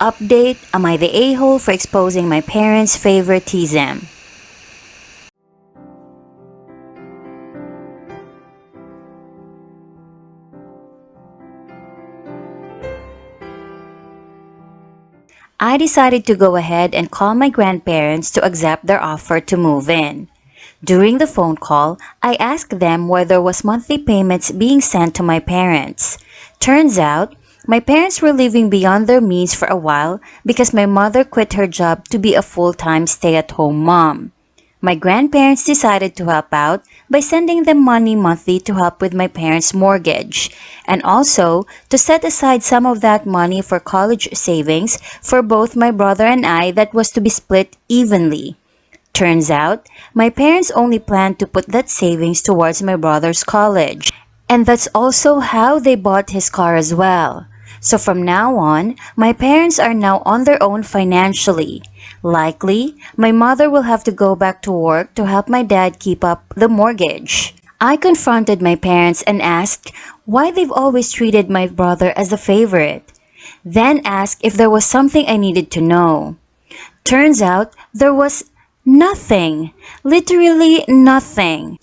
Update, am I the a-hole for exposing my parents' favoritism? I decided to go ahead and call my grandparents to accept their offer to move in. During the phone call, I asked them why there was monthly payments being sent to my parents. Turns out, my parents were living beyond their means for a while because my mother quit her job to be a full-time stay-at-home mom. My grandparents decided to help out by sending them money monthly to help with my parents' mortgage, and also to set aside some of that money for college savings for both my brother and I that was to be split evenly. Turns out, my parents only planned to put that savings towards my brother's college. And that's also how they bought his car as well. So from now on, my parents are now on their own financially. Likely, my mother will have to go back to work to help my dad keep up the mortgage. I confronted my parents and asked why they've always treated my brother as a favorite. Then asked if there was something I needed to know. Turns out there was nothing. Literally nothing.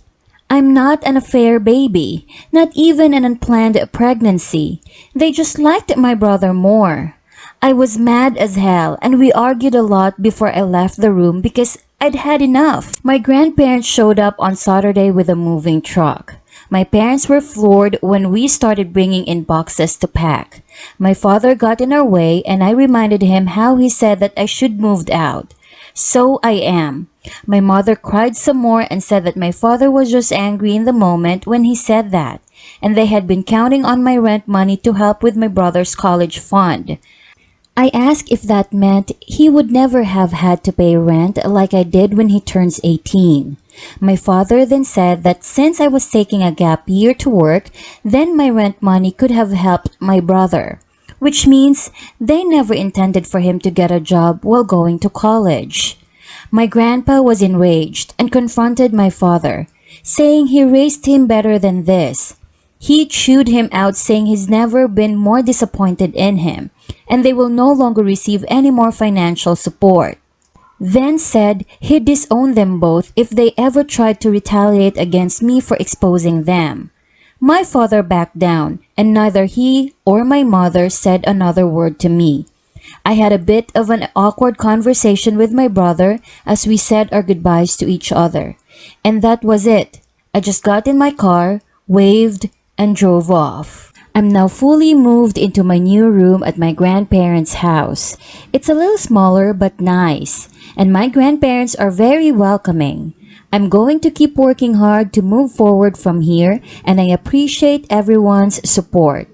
I'm not an affair baby, not even an unplanned pregnancy. They just liked my brother more. I was mad as hell and we argued a lot before I left the room because I'd had enough. My grandparents showed up on Saturday with a moving truck. My parents were floored when we started bringing in boxes to pack. My father got in our way and I reminded him how he said that I should move out. So I am. My mother cried some more and said that my father was just angry in the moment when he said that, and they had been counting on my rent money to help with my brother's college fund. I asked if that meant he would never have had to pay rent like I did when he turns 18. My father then said that since I was taking a gap year to work, then my rent money could have helped my brother, which means they never intended for him to get a job while going to college. My grandpa was enraged and confronted my father, saying he raised him better than this. He chewed him out, saying he's never been more disappointed in him, and they will no longer receive any more financial support. Then said he'd disown them both if they ever tried to retaliate against me for exposing them. My father backed down, and neither he or my mother said another word to me. I had a bit of an awkward conversation with my brother as we said our goodbyes to each other. And that was it. I just got in my car, waved, and drove off. I'm now fully moved into my new room at my grandparents' house. It's a little smaller but nice, and my grandparents are very welcoming. I'm going to keep working hard to move forward from here, and I appreciate everyone's support.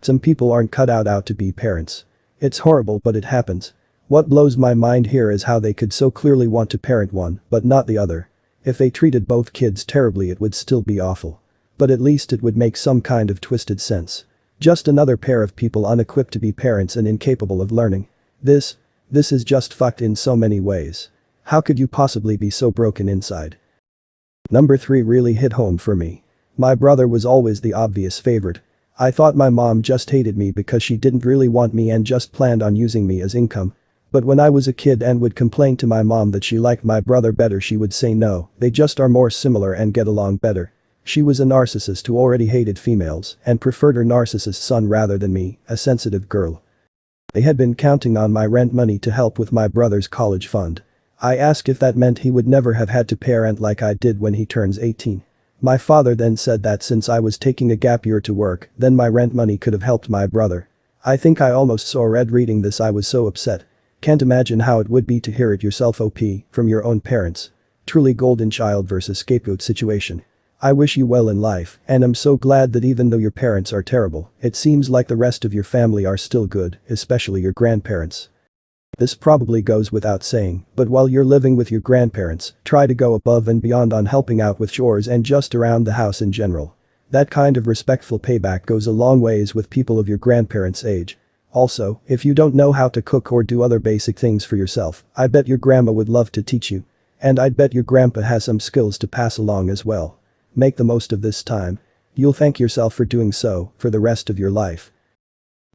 Some people aren't cut out to be parents. It's horrible, but it happens. What blows my mind here is how they could so clearly want to parent one, but not the other. If they treated both kids terribly, it would still be awful. But at least it would make some kind of twisted sense. Just another pair of people unequipped to be parents and incapable of learning. This is just fucked in so many ways. How could you possibly be so broken inside? Number 3 really hit home for me. My brother was always the obvious favorite. I thought my mom just hated me because she didn't really want me and just planned on using me as income. But when I was a kid and would complain to my mom that she liked my brother better, she would say no, they just are more similar and get along better. She was a narcissist who already hated females and preferred her narcissist son rather than me, a sensitive girl. They had been counting on my rent money to help with my brother's college fund. I asked if that meant he would never have had to pay rent like I did when he turns 18. My father then said that since I was taking a gap year to work, then my rent money could have helped my brother. I think I almost saw red reading this. I was so upset. Can't imagine how it would be to hear it yourself, OP, from your own parents. Truly golden child versus scapegoat situation. I wish you well in life, and I'm so glad that even though your parents are terrible, it seems like the rest of your family are still good, especially your grandparents. This probably goes without saying, but while you're living with your grandparents, try to go above and beyond on helping out with chores and just around the house in general. That kind of respectful payback goes a long ways with people of your grandparents' age. Also, if you don't know how to cook or do other basic things for yourself, I bet your grandma would love to teach you. And I'd bet your grandpa has some skills to pass along as well. Make the most of this time. You'll thank yourself for doing so for the rest of your life.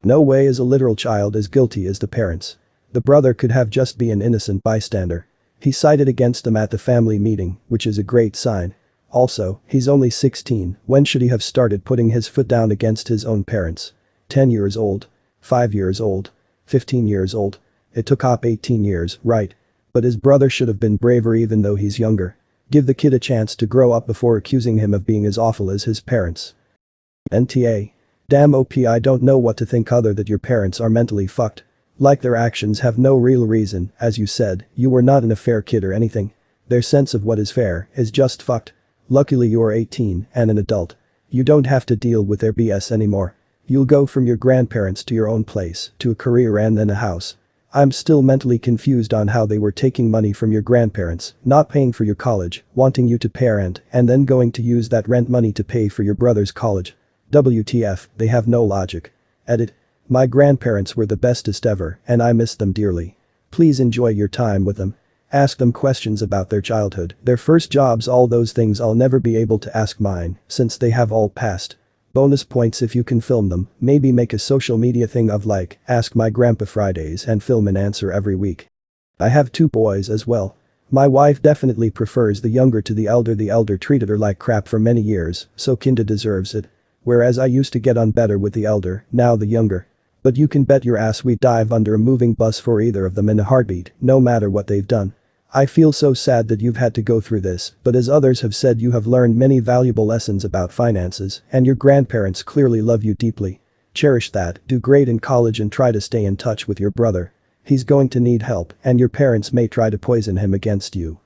No way is a literal child as guilty as the parents. The brother could have just been an innocent bystander. He sided against them at the family meeting, which is a great sign. Also, he's only 16, when should he have started putting his foot down against his own parents? 10 years old? 5 years old? 15 years old? It took Hop 18 years, right? But his brother should have been braver even though he's younger. Give the kid a chance to grow up before accusing him of being as awful as his parents. NTA. Damn OP, I don't know what to think other that your parents are mentally fucked. Like their actions have no real reason, as you said, you were not an affair kid or anything. Their sense of what is fair is just fucked. Luckily you are 18 and an adult. You don't have to deal with their BS anymore. You'll go from your grandparents to your own place, to a career and then a house. I'm still mentally confused on how they were taking money from your grandparents, not paying for your college, wanting you to parent, and then going to use that rent money to pay for your brother's college. WTF, they have no logic. Edit. My grandparents were the bestest ever, and I miss them dearly. Please enjoy your time with them. Ask them questions about their childhood, their first jobs, all those things I'll never be able to ask mine, since they have all passed. Bonus points if you can film them, maybe make a social media thing of like, Ask My Grandpa Fridays and film an answer every week. I have 2 boys as well. My wife definitely prefers the younger to the elder treated her like crap for many years, so kinda deserves it. Whereas I used to get on better with the elder, now the younger. But you can bet your ass we'd dive under a moving bus for either of them in a heartbeat, no matter what they've done. I feel so sad that you've had to go through this, but as others have said, you have learned many valuable lessons about finances, and your grandparents clearly love you deeply. Cherish that, do great in college and try to stay in touch with your brother. He's going to need help, and your parents may try to poison him against you.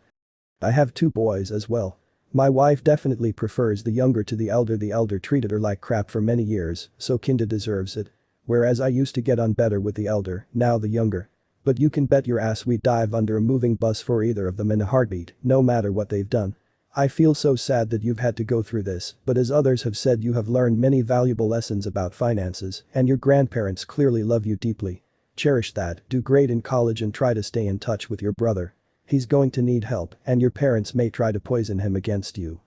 I have 2 boys as well. My wife definitely prefers the younger to the elder treated her like crap for many years, so kinda deserves it. Whereas I used to get on better with the elder, now the younger. But you can bet your ass we'd dive under a moving bus for either of them in a heartbeat, no matter what they've done. I feel so sad that you've had to go through this, but as others have said, you have learned many valuable lessons about finances, and your grandparents clearly love you deeply. Cherish that, do great in college and try to stay in touch with your brother. He's going to need help, and your parents may try to poison him against you.